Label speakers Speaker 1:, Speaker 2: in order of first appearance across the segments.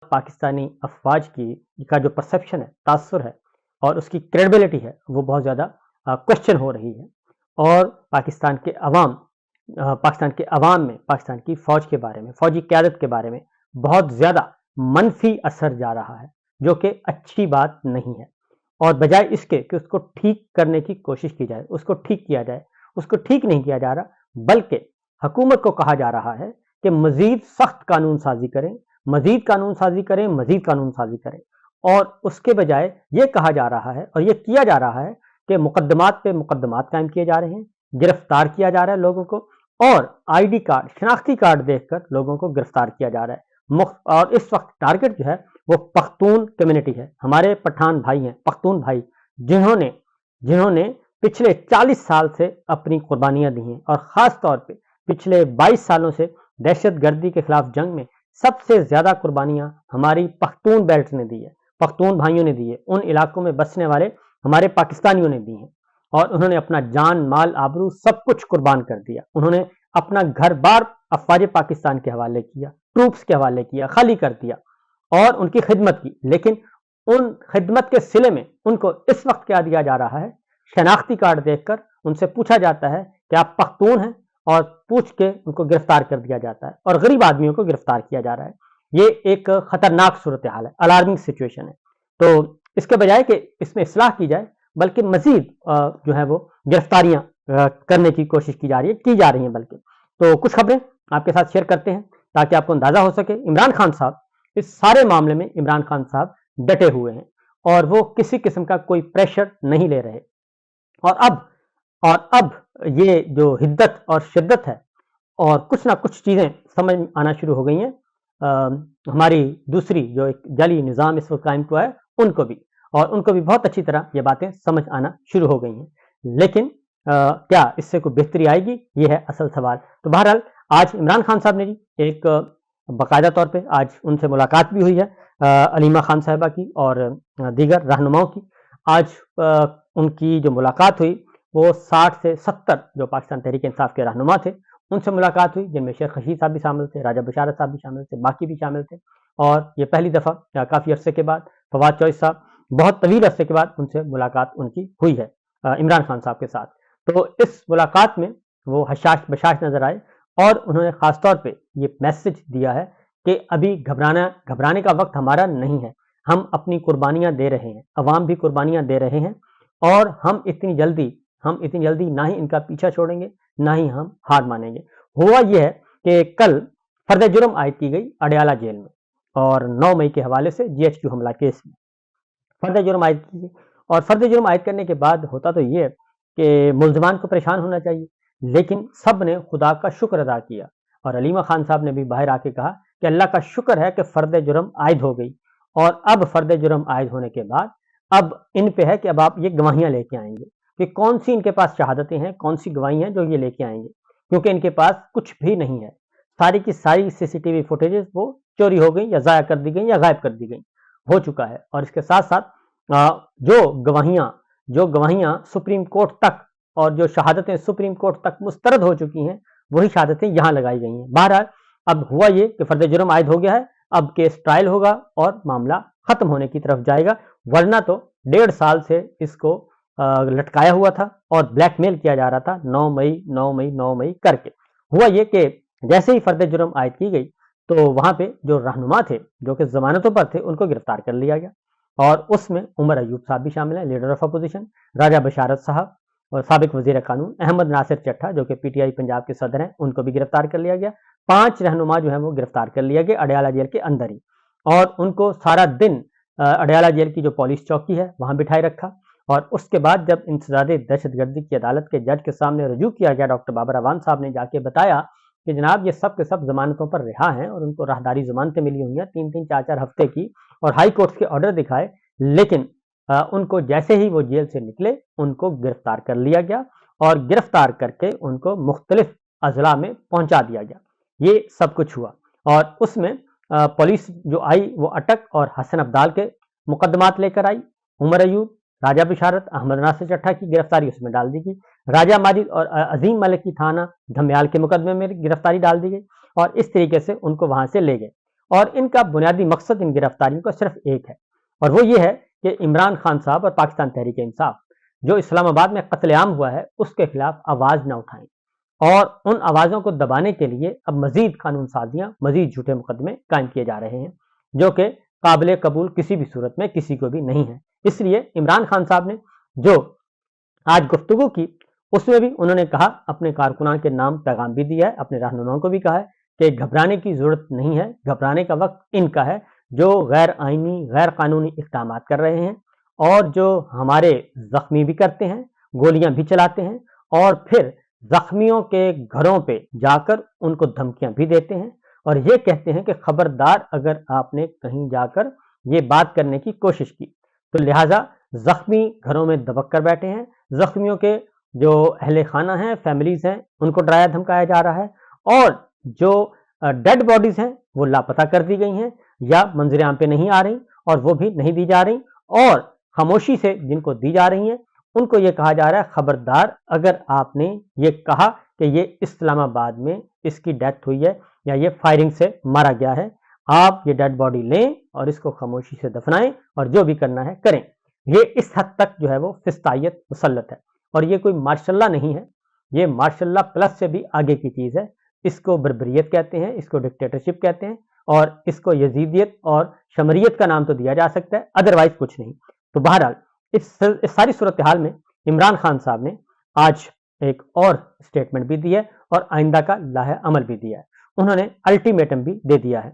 Speaker 1: پاکستانی افواج کا جو پرسیپشن ہے، تاثر ہے اور اس کی کریڈبلٹی ہے، وہ بہت زیادہ کوشچن ہو رہی ہے، اور پاکستان کے عوام میں پاکستان کی فوج کے بارے میں، فوجی قیادت کے بارے میں بہت زیادہ منفی اثر جا رہا ہے، جو کہ اچھی بات نہیں ہے۔ اور بجائے اس کے کہ اس کو ٹھیک کرنے کی کوشش کی جائے، اس کو ٹھیک کیا جائے، اس کو ٹھیک نہیں کیا جا رہا، بلکہ حکومت کو کہا جا رہا ہے کہ مزید سخت قانون سازی کریں، مزید قانون سازی کریں، مزید قانون سازی کریں، اور اس کے بجائے یہ کہا جا رہا ہے اور یہ کیا جا رہا ہے کہ مقدمات پہ مقدمات قائم کیے جا رہے ہیں، گرفتار کیا جا رہا ہے لوگوں کو، اور آئی ڈی کارڈ، شناختی کارڈ دیکھ کر لوگوں کو گرفتار کیا جا رہا ہے۔ اور اس وقت ٹارگٹ جو ہے وہ پختون کمیونٹی ہے، ہمارے پٹھان بھائی ہیں، پختون بھائی، جنہوں نے پچھلے 40 سال سے اپنی قربانیاں دی ہیں، اور خاص طور پہ پچھلے 22 سالوں سے دہشت گردی کے خلاف جنگ میں سب سے زیادہ قربانیاں ہماری پختون بیلٹ نے دی ہے، پختون بھائیوں نے دی ہے، ان علاقوں میں بسنے والے ہمارے پاکستانیوں نے دی ہیں، اور انہوں نے اپنا جان، مال، آبرو سب کچھ قربان کر دیا۔ انہوں نے اپنا گھر بار افواج پاکستان کے حوالے کیا، ٹروپس کے حوالے کیا، خالی کر دیا، اور ان کی خدمت کی، لیکن ان خدمت کے صلے میں ان کو اس وقت کیا دیا جا رہا ہے؟ شناختی کارڈ دیکھ کر ان سے پوچھا جاتا ہے کہ آپ پختون ہیں، اور پوچھ کے ان کو گرفتار کر دیا جاتا ہے، اور غریب آدمیوں کو گرفتار کیا جا رہا ہے۔ یہ ایک خطرناک صورتحال ہے، الارمنگ سچویشن ہے۔ تو اس کے بجائے کہ اس میں اصلاح کی جائے، بلکہ مزید جو ہے وہ گرفتاریاں کرنے کی کوشش کی جا رہی ہیں بلکہ۔ تو کچھ خبریں آپ کے ساتھ شیئر کرتے ہیں تاکہ آپ کو اندازہ ہو سکے۔ عمران خان صاحب، اس سارے معاملے میں عمران خان صاحب ڈٹے ہوئے ہیں، اور وہ کسی قسم کا کوئی پریشر نہیں لے رہے، اور اب یہ جو حدت اور شدت ہے، اور کچھ نہ کچھ چیزیں سمجھ آنا شروع ہو گئی ہیں، ہماری دوسری جو ایک جعلی نظام اس وقت قائم ہوا ہے ان کو بھی بہت اچھی طرح یہ باتیں سمجھ آنا شروع ہو گئی ہیں، لیکن کیا اس سے کوئی بہتری آئے گی؟ یہ ہے اصل سوال۔ تو بہرحال آج عمران خان صاحب نے جی ایک باقاعدہ طور پہ آج ان سے ملاقات بھی ہوئی ہے، علیمہ خان صاحبہ کی اور دیگر رہنماؤں کی۔ آج ان کی جو ملاقات ہوئی وہ 60 سے 70 جو پاکستان تحریک انصاف کے رہنما تھے ان سے ملاقات ہوئی، جن میں شیخ رشید صاحب بھی شامل تھے، راجہ بشارت صاحب بھی شامل تھے، باقی بھی شامل تھے، اور یہ پہلی دفعہ کافی عرصے کے بعد فواد چوہدری صاحب، بہت طویل عرصے کے بعد ان سے ملاقات ان کی ہوئی ہے عمران خان صاحب کے ساتھ۔ تو اس ملاقات میں وہ حشاش بشاش نظر آئے، اور انہوں نے خاص طور پہ یہ میسج دیا ہے کہ ابھی گھبرانے کا وقت ہمارا نہیں ہے، ہم اپنی قربانیاں دے رہے ہیں، عوام بھی قربانیاں دے رہے ہیں، اور ہم اتنی جلدی نہ ہی ان کا پیچھا چھوڑیں گے، نہ ہی ہم ہار مانیں گے۔ ہوا یہ ہے کہ کل فرد جرم عائد کی گئی اڈیالہ جیل میں، اور 9 مئی کے حوالے سے GHQ حملہ کیس میں فرد جرم عائد کی گئی، اور فرد جرم عائد کرنے کے بعد ہوتا تو یہ کہ ملزمان کو پریشان ہونا چاہیے، لیکن سب نے خدا کا شکر ادا کیا، اور علیمہ خان صاحب نے بھی باہر آ کے کہا کہ اللہ کا شکر ہے کہ فرد جرم عائد ہو گئی، اور اب فرد جرم عائد ہونے کے بعد اب ان پہ ہے کہ اب آپ یہ گواہیاں لے کے آئیں گے کہ کون سی ان کے پاس شہادتیں ہیں، کون سی گواہی ہیں جو یہ لے کے آئیں گے، کیونکہ ان کے پاس کچھ بھی نہیں ہے، ساری کی ساری CCTV فوٹیجز وہ چوری ہو گئی، یا ضائع کر دی گئی، یا غائب کر دی گئی، ہو چکا ہے۔ اور اس کے ساتھ ساتھ جو گواہیاں سپریم کورٹ تک، اور جو شہادتیں سپریم کورٹ تک مسترد ہو چکی ہیں، وہی شہادتیں یہاں لگائی گئی ہیں۔ بہرحال اب ہوا یہ کہ فرد جرم عائد ہو گیا ہے، اب کیس ٹرائل ہوگا اور معاملہ ختم ہونے کی طرف جائے گا، ورنہ تو 1.5 سال سے اس کو لٹکایا ہوا تھا اور بلیک میل کیا جا رہا تھا 9 مئی کر کے۔ ہوا یہ کہ جیسے ہی فرد جرم عائد کی گئی تو وہاں پہ جو رہنما تھے جو کہ ضمانتوں پر تھے ان کو گرفتار کر لیا گیا، اور اس میں عمر ایوب صاحب بھی شامل ہیں، لیڈر آف اپوزیشن، راجہ بشارت صاحب، اور سابق وزیر قانون احمد ناصر چٹھا جو کہ PTI پنجاب کے صدر ہیں، ان کو بھی گرفتار کر لیا گیا۔ 5 رہنما جو ہیں وہ گرفتار کر لیا گیا اڈیالہ جیل کے اندر ہی، اور ان کو سارا دن اڈیالہ جیل کی جو پولیس چوکی ہے وہاں بٹھائے رکھا، اور اس کے بعد جب انسداد دہشت گردی کی عدالت کے جج کے سامنے رجوع کیا گیا، ڈاکٹر بابر اعوان صاحب نے جا کے بتایا کہ جناب یہ سب کے سب ضمانتوں پر رہا ہیں، اور ان کو راہداری ضمانتیں ملی ہوئی ہیں 3 4 ہفتے کی، اور ہائی کورٹ کے آرڈر دکھائے، لیکن ان کو جیسے ہی وہ جیل سے نکلے ان کو گرفتار کر لیا گیا، اور گرفتار کر کے ان کو مختلف اضلاع میں پہنچا دیا گیا۔ یہ سب کچھ ہوا، اور اس میں پولیس جو آئی وہ اٹک اور حسن ابدال کے مقدمات لے کر آئی، عمر ایوب، راجہ بشارت، احمد ناصر چٹھا کی گرفتاری اس میں ڈال دی گئی، راجہ ماجد اور عظیم ملک کی تھانہ دھمیال کے مقدمے میں گرفتاری ڈال دی گئی، اور اس طریقے سے ان کو وہاں سے لے گئے، اور ان کا بنیادی مقصد ان گرفتاریوں کا صرف ایک ہے، اور وہ یہ ہے کہ عمران خان صاحب اور پاکستان تحریک انصاف جو اسلام آباد میں قتل عام ہوا ہے اس کے خلاف آواز نہ اٹھائیں، اور ان آوازوں کو دبانے کے لیے اب مزید قانون سازیاں، مزید جھوٹے مقدمے قائم کیے جا رہے ہیں جو کہ قابل قبول کسی بھی صورت میں کسی کو بھی نہیں ہے۔ اس لیے عمران خان صاحب نے جو آج گفتگو کی اس میں بھی انہوں نے کہا، اپنے کارکنان کے نام پیغام بھی دیا ہے، اپنے رہنماؤں کو بھی کہا ہے کہ گھبرانے کی ضرورت نہیں ہے، گھبرانے کا وقت ان کا ہے جو غیر آئینی، غیر قانونی اقدامات کر رہے ہیں اور جو ہمارے زخمی بھی کرتے ہیں، گولیاں بھی چلاتے ہیں، اور پھر زخمیوں کے گھروں پہ جا کر ان کو دھمکیاں بھی دیتے ہیں اور یہ کہتے ہیں کہ خبردار اگر آپ نے کہیں جا کر یہ بات کرنے کی کوشش کی تو لہٰذا زخمی گھروں میں دبک کر بیٹھے ہیں، زخمیوں کے جو اہل خانہ ہیں، فیملیز ہیں، ان کو ڈرایا دھمکایا جا رہا ہے، اور جو ڈیڈ باڈیز ہیں وہ لاپتہ کر دی گئی ہیں یا منظر عام پہ نہیں آ رہی اور وہ بھی نہیں دی جا رہی، اور خاموشی سے جن کو دی جا رہی ہیں ان کو یہ کہا جا رہا ہے خبردار اگر آپ نے یہ کہا کہ یہ اسلام آباد میں اس کی ڈیتھ ہوئی ہے یا یہ فائرنگ سے مارا گیا ہے، آپ یہ ڈیڈ باڈی لیں اور اس کو خاموشی سے دفنائیں اور جو بھی کرنا ہے کریں۔ یہ اس حد تک جو ہے وہ فستائیت مسلط ہے، اور یہ کوئی ماشاء اللہ نہیں ہے، یہ ماشاء اللہ پلس سے بھی آگے کی چیز ہے۔ اس کو بربریت کہتے ہیں، اس کو ڈکٹیٹرشپ کہتے ہیں، اور اس کو یزیدیت اور شمریت کا نام تو دیا جا سکتا ہے، ادروائز کچھ نہیں۔ تو بہرحال اس ساری صورتحال میں عمران خان صاحب نے آج ایک اور اسٹیٹمنٹ بھی دی ہے اور آئندہ کا لاہ عمل بھی دیا ہے، انہوں نے الٹیمیٹم بھی دے دیا ہے۔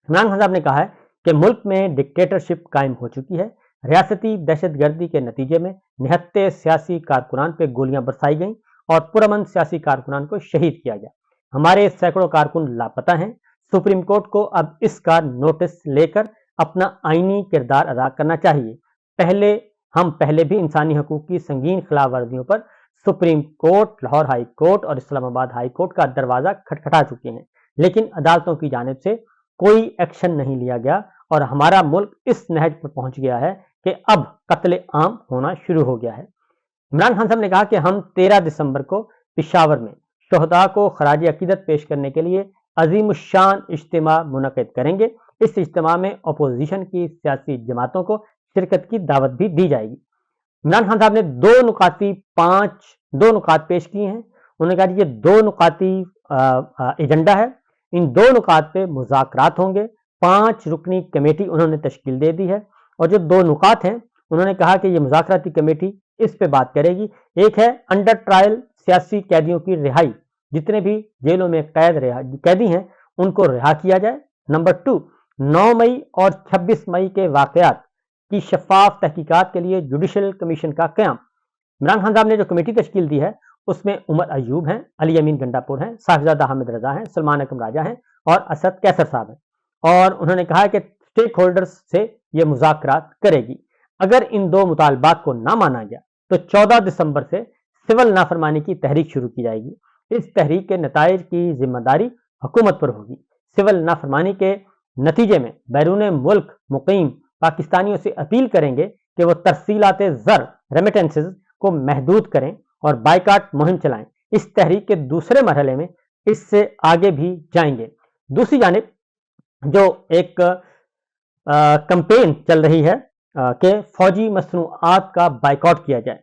Speaker 1: عمران خان صاحب نے کہا ہے کہ ملک میں ڈکٹیٹرشپ قائم ہو چکی ہے، ریاستی دہشت گردی کے نتیجے میں نہتے سیاسی کارکنان پہ گولیاں برسائی گئیں اور پرامن سیاسی کارکنان کو شہید کیا گیا، ہمارے سینکڑوں کارکن لاپتہ ہیں، سپریم کورٹ کو اب اس کا نوٹس لے کر اپنا آئینی کردار ادا کرنا چاہیے۔ ہم پہلے بھی انسانی حقوق کی سنگین خلاف ورزیوں پر supreme court, Lahore high court اور اسلام آباد ہائی کورٹ کا دروازہ کھٹکھٹا چکے ہیں، لیکن عدالتوں کی جانب سے کوئی ایکشن نہیں لیا گیا اور ہمارا ملک اس نہج پر پہنچ گیا ہے کہ اب قتل عام ہونا شروع ہو گیا ہے۔ عمران خان صاحب نے کہا کہ ہم 13 دسمبر کو پشاور میں شہداء کو خراج عقیدت پیش کرنے کے لیے عظیم الشان اجتماع منعقد کریں گے۔ اس اجتماع میں اپوزیشن کی سیاسی جماعتوں کو شرکت کی دعوت بھی دی جائے گی۔ عمران خان صاحب نے دو نکات پیش کیے ہیں، انہوں نے کہا کہ یہ 2 نکاتی ایجنڈا ہے، ان 2 نکات پہ مذاکرات ہوں گے، 5 رکنی کمیٹی انہوں نے تشکیل دے دی ہے، اور جو 2 نکات ہیں انہوں نے کہا کہ یہ مذاکراتی کمیٹی اس پہ بات کرے گی۔ ایک ہے انڈر ٹرائل سیاسی قیدیوں کی رہائی، جتنے بھی جیلوں میں قیدی ہیں ان کو رہا کیا جائے۔ نمبر 2، 9 مئی اور 26 مئی کے واقعات کی شفاف تحقیقات کے لیے جوڈیشل کمیشن کا قیام۔ عمران خان صاحب نے جو کمیٹی تشکیل دی ہے اس میں عمر ایوب ہیں، علی امین گنڈا پور ہیں، صاحبزادہ حامد رضا ہیں، سلمان اکرم راجہ ہیں اور اسد کیسر صاحب ہیں، اور انہوں نے کہا کہ اسٹیک ہولڈرز سے یہ مذاکرات کرے گی۔ اگر ان 2 مطالبات کو نہ مانا گیا تو 14 دسمبر سے سول نافرمانی کی تحریک شروع کی جائے گی۔ اس تحریک کے نتائج کی ذمہ داری حکومت پر ہوگی۔ سول نافرمانی کے نتیجے میں بیرون ملک مقیم پاکستانیوں سے اپیل کریں گے کہ وہ ترسیلات زر ریمیٹنسز کو محدود کریں اور بائیکاٹ مہم چلائیں۔ اس تحریک کے دوسرے مرحلے میں اس سے آگے بھی جائیں گے۔ دوسری جانب جو ایک کمپین چل رہی ہے کہ فوجی مصنوعات کا بائیکاٹ کیا جائے،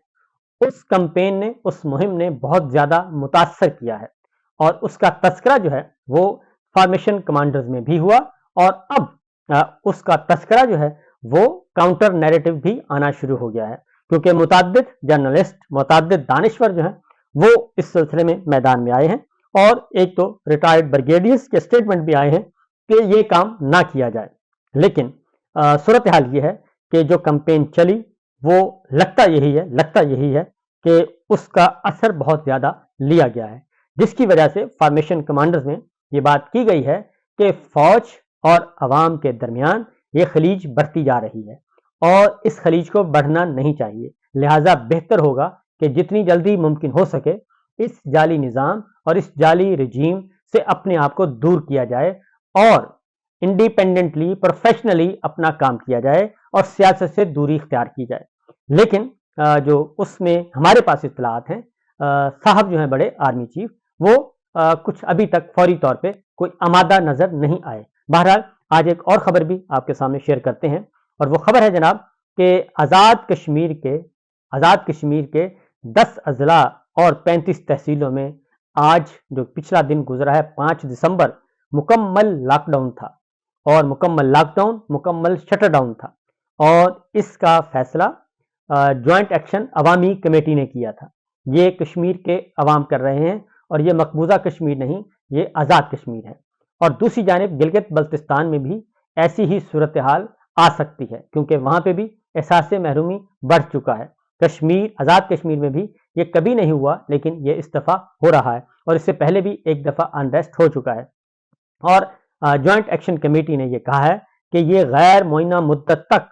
Speaker 1: اس کمپین نے، اس مہم نے بہت زیادہ متاثر کیا ہے، اور اس کا تذکرہ جو ہے وہ فارمیشن کمانڈرز میں بھی ہوا، اور اب اس کا تذکرہ جو ہے وہ کاؤنٹر نیریٹو بھی آنا شروع ہو گیا ہے، کیونکہ متعدد جرنلسٹ، متعدد دانشور جو ہیں وہ اس سلسلے میں میدان میں آئے ہیں، اور ایک تو ریٹائرڈ بریگیڈیئرز کے اسٹیٹمنٹ بھی آئے ہیں کہ یہ کام نہ کیا جائے۔ لیکن صورتحال یہ ہے کہ جو کمپین چلی وہ لگتا یہی ہے کہ اس کا اثر بہت زیادہ لیا گیا ہے، جس کی وجہ سے فارمیشن کمانڈرز میں یہ بات کی گئی ہے کہ فوج اور عوام کے درمیان یہ خلیج بڑھتی جا رہی ہے اور اس خلیج کو بڑھنا نہیں چاہیے، لہٰذا بہتر ہوگا کہ جتنی جلدی ممکن ہو سکے اس جعلی نظام اور اس جعلی رجیم سے اپنے آپ کو دور کیا جائے اور انڈیپینڈنٹلی، پروفیشنلی اپنا کام کیا جائے اور سیاست سے دوری اختیار کی جائے۔ لیکن جو اس میں ہمارے پاس اطلاعات ہیں، صاحب جو ہیں بڑے آرمی چیف، وہ کچھ ابھی تک فوری طور پہ کوئی آمادہ نظر نہیں آئے، بہرحال آج ایک اور خبر بھی آپ کے سامنے شیئر کرتے ہیں، اور وہ خبر ہے جناب کہ آزاد کشمیر کے 10 اضلاع اور 35 تحصیلوں میں آج جو پچھلا دن گزرا ہے 5 دسمبر مکمل لاک ڈاؤن تھا، اور مکمل شٹر ڈاؤن تھا، اور اس کا فیصلہ جوائنٹ ایکشن عوامی کمیٹی نے کیا تھا۔ یہ کشمیر کے عوام کر رہے ہیں، اور یہ مقبوضہ کشمیر نہیں، یہ آزاد کشمیر ہے۔ اور دوسری جانب گلگت بلتستان میں بھی ایسی ہی صورتحال آ سکتی ہے، کیونکہ وہاں پہ بھی احساس محرومی بڑھ چکا ہے۔ آزاد کشمیر میں بھی یہ کبھی نہیں ہوا، لیکن یہ اس دفعہ ہو رہا ہے، اور اس سے پہلے بھی ایک دفعہ انریسٹ ہو چکا ہے۔ اور جوائنٹ ایکشن کمیٹی نے یہ کہا ہے کہ یہ غیر معینہ مدت تک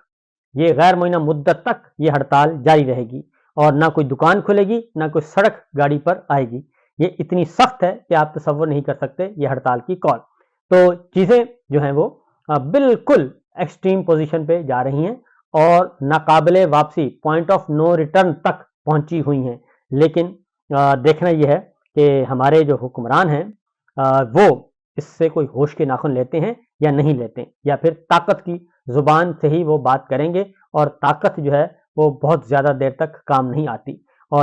Speaker 1: یہ ہڑتال جاری رہے گی، اور نہ کوئی دکان کھلے گی، نہ کوئی سڑک گاڑی پر آئے گی۔ یہ اتنی سخت ہے کہ آپ تصور نہیں کر سکتے یہ ہڑتال کی کال۔ تو چیزیں جو ہیں وہ بالکل ایکسٹریم پوزیشن پہ جا رہی ہیں، اور ناقابل واپسی پوائنٹ آف نو ریٹرن تک پہنچی ہوئی ہیں۔ لیکن دیکھنا یہ ہے کہ ہمارے جو حکمران ہیں وہ اس سے کوئی ہوش کے ناخن لیتے ہیں یا نہیں لیتے، یا پھر طاقت کی زبان سے ہی وہ بات کریں گے، اور طاقت جو ہے وہ بہت زیادہ دیر تک کام نہیں آتی۔